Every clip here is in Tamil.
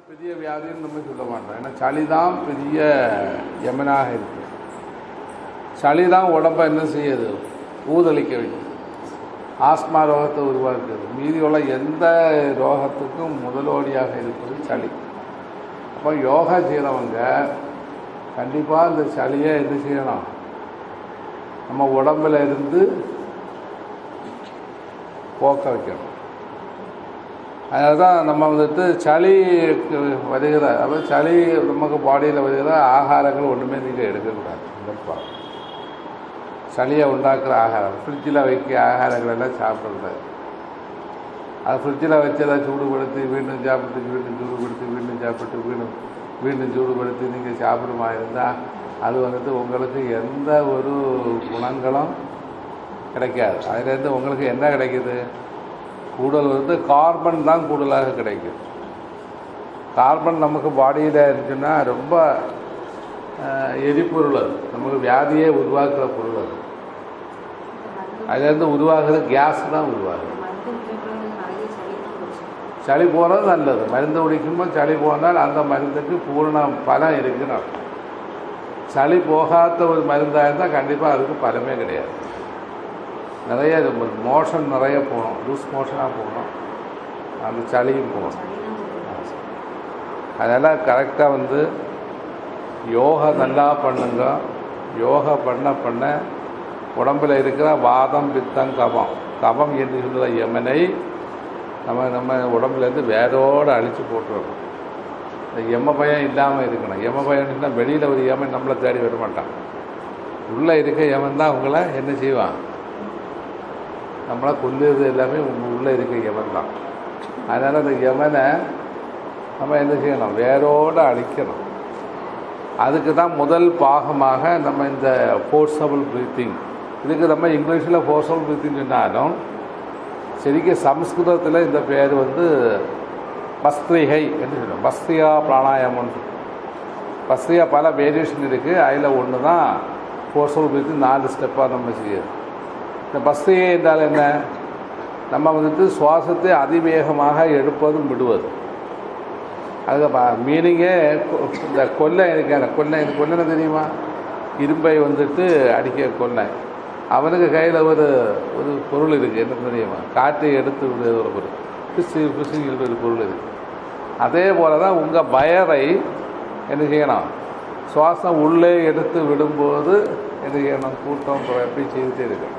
பெரிய வியாதின்னு நம்ம சொல்ல மாட்டோம். ஏன்னா சளி தான் பெரிய யமனாக இருக்குது. சளி தான் உடம்பை என்ன செய்யுது, ஊதலிக்க வைக்குது, ஆஸ்மா ரோகத்தை உருவாக்குது. மீதி உள்ள எந்த ரோகத்துக்கும் முதலோடியாக இருப்பது சளி. அப்போ யோகா செய்கிறவங்க கண்டிப்பாக இந்த சளியை என்ன செய்யணும், நம்ம உடம்புல இருந்து போக்க வைக்கணும். அதனால தான் நம்ம வந்துட்டு சளி வருகிற, அப்போ சளி நமக்கு பாடியில் வருகிற ஆகாரங்கள் ஒன்றுமே நீங்கள் எடுக்கக்கூடாது. கண்டிப்பாக சளியை உண்டாக்குற ஆகாரம், ஃப்ரிட்ஜில் வைக்க ஆகாரங்கள் எல்லாம் சாப்பிடக்கூடாது. அது ஃப்ரிட்ஜில் வச்சு அதை சூடுபடுத்தி மீண்டும் சாப்பிட்டு, மீண்டும் சூடுபடுத்தி, மீண்டும் சாப்பிட்டு, மீண்டும் சூடுபடுத்தி நீங்கள் சாப்பிடுமா இருந்தால் அது வந்துட்டு உங்களுக்கு எந்த ஒரு குணங்களும் கிடைக்காது. அதுலேருந்து உங்களுக்கு என்ன கிடைக்குது, கூடுதல் வந்து கார்பன் தான் கூடுதலாக கிடைக்கும். கார்பன் நமக்கு பாடியில் இருக்குன்னா ரொம்ப எரிபொருள், அது நமக்கு வியாதியே உருவாக்குற பொருள். அது அதுலேருந்து உருவாகுறது கேஸ் தான் உருவாகுது. சளி போகிறது நல்லது. மருந்து குடிக்கும்போது சளி போனால் அந்த மருந்துக்கு பூர்ண பலம் இருக்குன்னு அர்த்தம். சளி போகாத ஒரு மருந்தாக இருந்தால் கண்டிப்பாக அதுக்கு பலமே கிடையாது. நிறைய மோஷன் நிறைய போகணும், லூஸ் மோஷனாக போகணும், அந்த சளியும் போகணும். அதனால் கரெக்டாக வந்து யோகா நல்லா பண்ணுங்க. யோகா பண்ண உடம்பில் இருக்கிற வாதம், பித்தம், கபம் என்று சொல்கிற யமனை நம்ம உடம்புலேருந்து வேரோடு அழித்து போட்டுருக்கணும். இந்த யம பயம் இல்லாமல் இருக்கணும். யம பயம்னா வெளியில் ஒரு யமன் நம்மளை தேடி வர மாட்டான். உள்ளே இருக்க யமன் தான் உங்களை என்ன செய்வான், நம்மளை கொல்லுறது எல்லாமே உள்ளே இருக்க யமன் தான். அதனால் அந்த யமனை நம்ம என்ன செய்யணும், வேரோடு அழிக்கணும். அதுக்கு தான் முதல் பாகமாக நம்ம இந்த ஃபோர்ஸபிள் ப்ரீத்திங், இதுக்கு நம்ம இங்கிலீஷில் ஃபோர்ஸபிள் ப்ரீத்திங் சொன்னாலும் சரிக்கும் சம்ஸ்கிருதத்தில் இந்த பேர் வந்து பஸ்திரிகை என்று சொல்லுவோம். பஸ்திரியா பிராணாயாமம்னு. பஸ்திரியா பல வேரியேஷன் இருக்குது. அதில் ஒன்று தான் ஃபோர்ஸபிள் ப்ரீத்திங். 4 ஸ்டெப்பாக நம்ம செய்யுது. இந்த பஸ்திரிகை என்றால் என்ன, நம்ம வந்துட்டு சுவாசத்தை அதிவேகமாக எடுப்பதும் விடுவது. அதுக்கு மீனிங்கே இந்த கொல்லை இருக்கான கொல்லை தெரியுமா, இரும்பை வந்துட்டு அடிக்க கொல்லை. அவனுக்கு கையில் ஒரு பொருள் இருக்குது, என்ன தெரியுமா, காற்றை எடுத்து விடுற ஒரு பொருள், பிசுங்கிற ஒரு பொருள் இருக்குது. அதே போல் தான் உங்கள் பயரை என்ன செய்யணும், சுவாசம் உள்ளே எடுத்து விடும்போது என்ன செய்யணும், கூட்டம் எப்படி செய்துட்டே இருக்கு.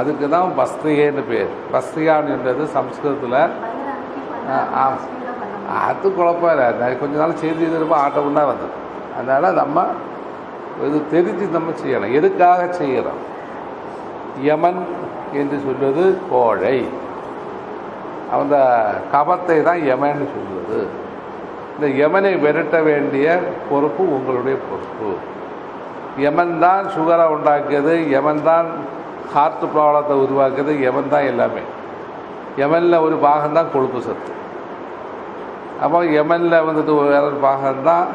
அதுக்கு தான் பஸ்திரிகைன்னு பேர். பஸ்திரிகான்றது சம்ஸ்கிருதத்தில் அது குழப்பம் இல்லை. கொஞ்ச நாள் செய்து இருப்போம், ஆட்டம் தான் வந்தது. அதனால் நம்ம இது தெரிஞ்சு நம்ம செய்யணும். எதுக்காக செய்கிறோம், யமன் என்று சொல்வது கோழை, அந்த கபத்தை தான் யமன்னு சொல்வது. இந்த யமனை விரட்ட வேண்டிய பொறுப்பு உங்களுடைய பொறுப்பு. யமன் தான் சுகரை உண்டாக்கியது, யமன் தான் ஹார்ட் ப்ராப்ளத்தை உருவாக்குது, யமன் தான் எல்லாமே. யமனில் ஒரு பாகம்தான் கொழுப்பு சத்து. அப்போ யமனில் வந்துட்டு வேற ஒரு பாகம்தான்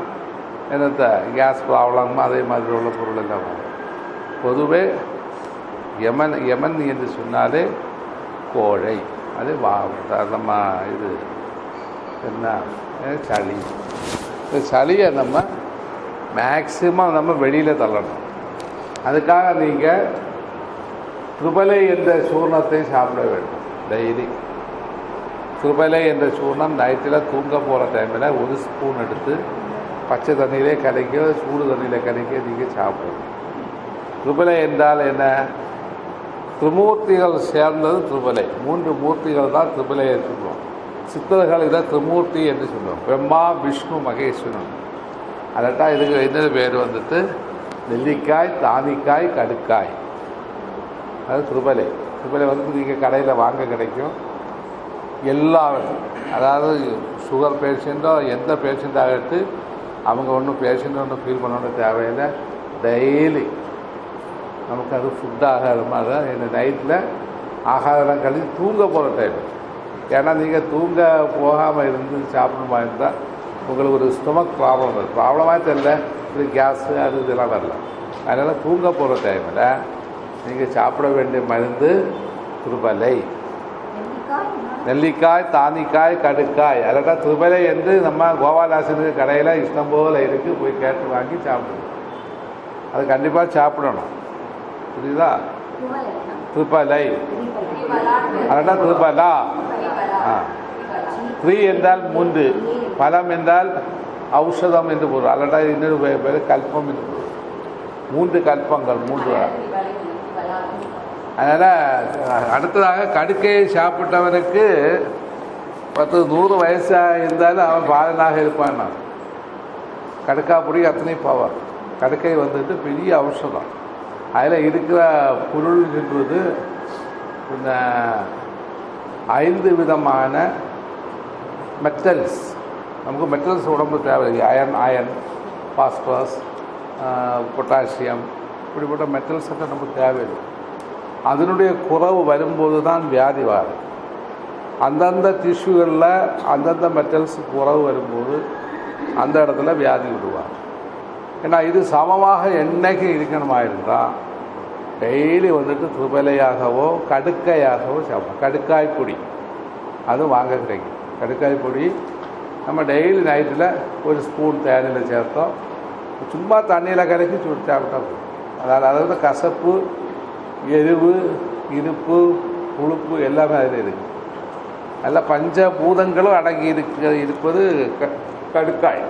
என்னத்த கேஸ் ப்ராப்ளம், அதே மாதிரி உள்ள பொருள் எல்லாம். பொதுவே யமன் என்று சொன்னாலே கோழை. அது நம்ம இது என்ன சளி. இந்த சளியை நம்ம மேக்சிமம் நம்ம வெளியில் தள்ளணும். அதுக்காக நீங்கள் திரிபலை என்ற சூர்ணத்தை சாப்பிட வேண்டும் டெய்லி. திரிபலை என்ற சூர்ணம் நைட்டில் தூங்க போகிற டைமில் 1 ஸ்பூன் எடுத்து பச்சை தண்ணியிலே கரைக்க, சூடு தண்ணியில் கரைக்க நீங்கள் சாப்பிடணும். திரிபலை என்றால் என்ன, திரிமூர்த்திகள் சேர்ந்தது திரிபலை. 3 மூர்த்திகள் தான் திரிபலையை சொல்லுவோம். சித்தர்கள் இதை திரிமூர்த்தி என்று சொல்லுவோம். பிரம்மா, விஷ்ணு, மகேஸ்வரன். அதாட்டா இதுக்கு என்ன பேர் வந்துட்டு நெல்லிக்காய், தானிக்காய், கடுக்காய். அது திரிபலை. திரிபலை வந்து நீங்கள் கடையில் வாங்க கிடைக்கும். எல்லாரும், அதாவது சுகர் பேஷண்ட்டோ எந்த பேஷண்ட்டாகட்டு அவங்க ஒன்றும் பேஷண்ட் ஒன்றும் ஃபீல் பண்ணணும் தேவையில்லை. டெய்லி நமக்கு அது ஃபுட் ஆகாரமாக தான் இந்த நைட்டில் ஆகாரம் கழித்து தூங்க போகிற டைம். ஏன்னா நீங்கள் தூங்க போகாமல் இருந்து சாப்பிடணுமா இருந்தால் உங்களுக்கு ஒரு ஸ்டொமக் ப்ராப்ளம் வருது. ப்ராப்ளமாக தெரியல, இது கேஸு அது இதெல்லாம் வரல. அதனால் தூங்க போகிற டைமில் நீங்கள் சாப்பிட வேண்டிய மருந்து திரிபலை. நெல்லிக்காய், தானிக்காய், கடுக்காய், அல்லாட்டா திரிபலை என்று நம்ம கோபாலாசனுக்கு கடையில் இஷ்டம் போல் இருக்குது, போய் கேட்டு வாங்கி சாப்பிடுவோம். அது கண்டிப்பாக சாப்பிடணும். புரியுதா? திரிபலை அல்லாட்டா திரிபலா. த்ரீ என்றால் 3, பலம் என்றால் ஔஷதம் என்று பொருள், அல்லாட்டா இன்னொரு பேர் கல்பம் என்று பொருள். 3 கல்பங்கள், 3. அதனால் அடுத்ததாக கடுக்கையை சாப்பிட்டவனுக்கு 10-100 வயசாக இருந்தாலும் அவன் பாலனாக இருப்பான். கடுக்காப்பொடி அத்தனை பவர். கடுக்கை வந்துட்டு பெரிய ஔஷதம். அதில் இருக்கிற பொருள் என்பது இந்த 5 விதமான மெட்டல்ஸ். நமக்கு மெட்டல்ஸ் உடம்பு தேவை. அயன், பாஸ்பரஸ், பொட்டாசியம், இப்படிப்பட்ட மெட்டல்ஸ் எல்லாம் நமக்கு தேவையில்லை. அதனுடைய குறைவு வரும்போது தான் வியாதி வரும். அந்தந்த டிஷ்யூகளில் அந்தந்த மெட்டல்ஸ் குறைவு வரும்போது அந்த இடத்துல வியாதி விடுவார். ஏன்னா இது சமமாக என்னைக்கு இருக்கணுமா இருந்தால் டெய்லி வந்துட்டு திரிபலையாகவோ கடுக்கையாகவோ சாப்பிடும். கடுக்காய் பொடி அது வாங்க கிடைக்கும். கடுக்காய் பொடி நம்ம டெய்லி நைட்டில் ஒரு ஸ்பூன் தேனில் சேர்த்தோம், சும்மா தண்ணியில் கலக்கி சுட்டு சாப்பிட்டா போதும். அதாவது கசப்பு, எரிவு, இனிப்பு, புழுப்பு எல்லாமே அதில் இருக்குது. நல்ல பஞ்சபூதங்களும் அடங்கி இருப்பது கடுக்காய்.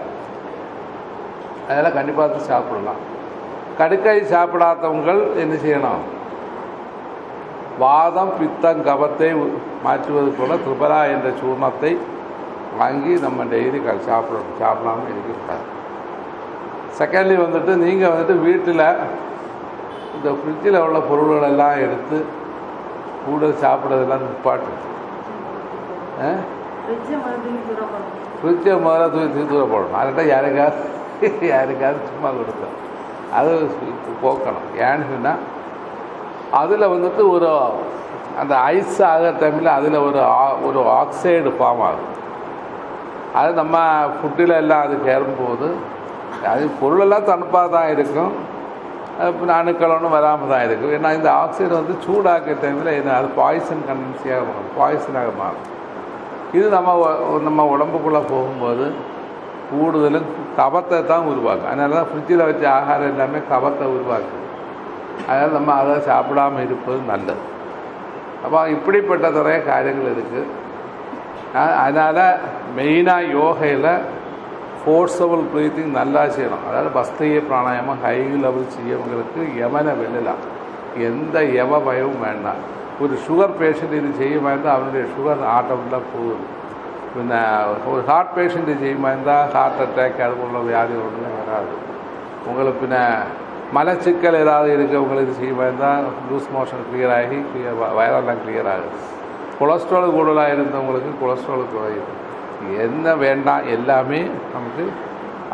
அதெல்லாம் கண்டிப்பாக சாப்பிடலாம். கடுக்காய் சாப்பிடாதவங்கள் என்ன செய்யணும்? வாதம், பித்தம், கபத்தை மாற்றுவது போல திரிபலா என்ற சூர்ணத்தை வாங்கி நம்ம டெய்லி சாப்பிடணும். சாப்பிடாமல் இருக்கக்கூடாது. செகண்ட்லி வந்துட்டு நீங்கள் வந்துட்டு வீட்டில் இந்த ஃப்ரிட்ஜில் உள்ள பொருள்களெல்லாம் எடுத்து கூட சாப்பிட்றதெல்லாம் நிப்பாட்டு. ஃப்ரிட்ஜை முதல்ல தூக்கி தூர போடணும். அதட்ட யாருக்காவது சும்மா கொடுத்தோம், அது போக்கணும். ஏன்னு சொன்னால் அதில் வந்துட்டு ஒரு அந்த ஐஸ் ஆகிற டைமில் அதில் ஒரு ஆக்சைடு ஃபார்ம் ஆகும். அது நம்ம ஃபுட்டில் எல்லாம் அது ஏறும்போது அது பொருளெல்லாம் தணுப்பாக தான் இருக்கும், அணுக்கள் ஒன்றும் வராமல் தான் இருக்கும். ஏன்னா இந்த ஆக்சைடு வந்து சூடாக்கிற டைமில் என்ன அது பாய்சன் கண்டன்சியாக மாறும், பாய்சனாக மாறும். இது நம்ம உடம்புக்குள்ளே போகும்போது கூடுதலும் கபத்தை தான் உருவாக்கும். அதனால தான் ஃப்ரிட்ஜில் வச்ச ஆகாரம் எல்லாமே கபத்தை உருவாக்கும். அதனால் நம்ம அதை சாப்பிடாமல் இருப்பது நல்லது. அப்போ இப்படிப்பட்ட நிறைய காரியங்கள் இருக்குது. அதனால் மெயினாக யோகையில் ஃபோர்ஸபிள் ப்ரீத்திங் நல்லா செய்யணும். அதாவது பஸ்திரிய பிராணாயாமம் ஹை லெவல் செய்யவங்களுக்கு யமனை வெல்லலாம். எந்த யம பயமும் வேண்டாம். ஒரு சுகர் பேஷண்ட் இது செய்யுமா இருந்தால் அவனுடைய சுகர் ஆட்டோமெட்டிக்காக போகுது. பின்ன ஒரு ஹார்ட் பேஷண்ட் செய்யுமா இருந்தால் ஹார்ட் அட்டாக் அது போல வியாதி ஒன்றும் வராது. உங்களுக்கு பின்ன மலச்சிக்கல் ஏதாவது இருக்கிறவங்களுக்கு இது செய்யுமா இருந்தால் லூஸ் மோஷன் கிளியர் ஆகி வயரெல்லாம் கிளியர் ஆகுது. கொலஸ்ட்ரால் கூடுதலாக இருந்தவங்களுக்கு கொலஸ்ட்ரால் குறையுது. என்ன வேண்டாம் எல்லாமே நமக்கு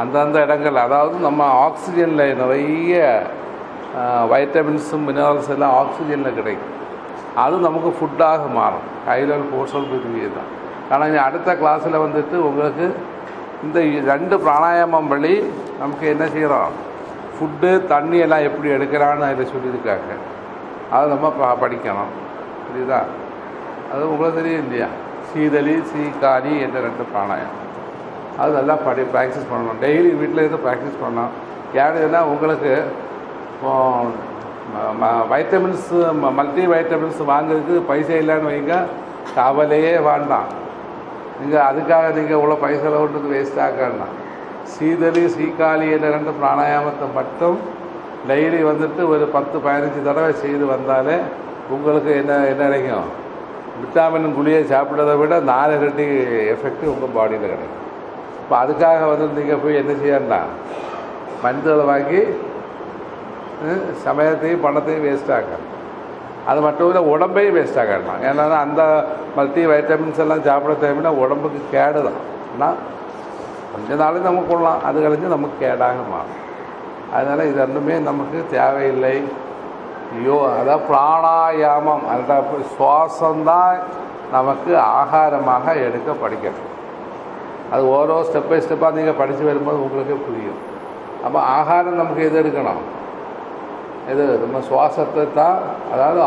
அந்தந்த இடங்கள், அதாவது நம்ம ஆக்சிஜனில் நிறைய வைட்டமின்ஸும் மினரல்ஸ் எல்லாம் ஆக்சிஜனில் கிடைக்கும். அது நமக்கு ஃபுட்டாக மாறும். கையில் போர்சல் பிரிவியை தான். ஆனால் அடுத்த கிளாஸில் வந்துட்டு உங்களுக்கு இந்த 2 பிராணாயாமம் வழி நமக்கு என்ன செய்கிறோம், ஃபுட்டு தண்ணி எல்லாம் எப்படி எடுக்கிறான்னு அதில் சொல்லியிருக்காங்க. அதை நம்ம படிக்கணும். புரியுதா? அது உங்களுக்கு தெரியும் இல்லையா? சீதளி, சீகாரி என்ற 2 பிராணாயாமம் அது நல்லா ப்ராக்டிஸ் பண்ணணும். டெய்லி வீட்டில் இருந்து ப்ராக்டிஸ் பண்ணணும். ஏன்னா உங்களுக்கு வைட்டமின்ஸ், மல்டி வைட்டமின்ஸ் வாங்குறதுக்கு பைசா இல்லைன்னு வைங்க, கவலையே வேண்டாம். அதுக்காக நீங்கள் இவ்வளோ பைசா விட்டுக்கு வேஸ்ட் ஆக்கணும். சீதளி, சீகாலி என்ற 2 பிராணாயாமத்தை மட்டும் டெய்லி வந்துட்டு ஒரு 10-15 தடவை செய்து வந்தாலே உங்களுக்கு என்ன கிடைக்கும்? விட்டாமின் குளியை சாப்பிட்றதை விட 4 இரட்டி எஃபெக்ட் உங்கள் பாடியில் கிடைக்கும். இப்போ அதுக்காக வந்து நீங்கள் போய் என்ன செய்யலாம், மருந்துகளை வாங்கி சமயத்தையும் பணத்தையும் வேஸ்ட் ஆகலாம். அது மட்டும் இல்லை, உடம்பையும் வேஸ்ட் ஆகலாம். ஏன்னா அந்த மல்டி வைட்டமின்ஸ் எல்லாம் சாப்பிட தேவைன்னா உடம்புக்கு கேடு தான். ஆனால் கொஞ்ச நாளைக்கு நமக்கு கொள்ளலாம், அது கழிஞ்சு நமக்கு கேடாக மாறும். அதனால் இது ரெண்டுமே நமக்கு தேவையில்லை. அதான் பிராணாயாமம், அதாவது சுவாசம்தான் நமக்கு ஆகாரமாக எடுக்க படிக்கணும். அது ஓரோ ஸ்டெப் பை ஸ்டெப்பாக நீங்கள் படித்து வரும்போது உங்களுக்கே புரியும். அப்போ ஆகாரம் நமக்கு எது எடுக்கணும், இது நம்ம சுவாசத்தை தான், அதாவது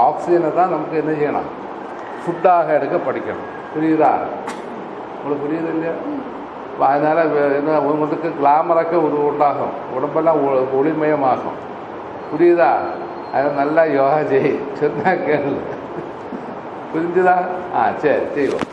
ஆக்சிஜனை தான் நமக்கு என்ன செய்யணும், ஃபுட்டாக எடுக்க படிக்கணும். புரியுதா? உங்களுக்கு புரியுது இல்லையா? அதனால் என்ன உங்களுக்கு கிளாமராக்க உண்டாகும், உடம்பெல்லாம் ஒளிமயமாகும். புரியுதா? அதை நல்லா யோகா செய், சொன்னா கேளு. புரிஞ்சுதா? சரி செய்வோம்.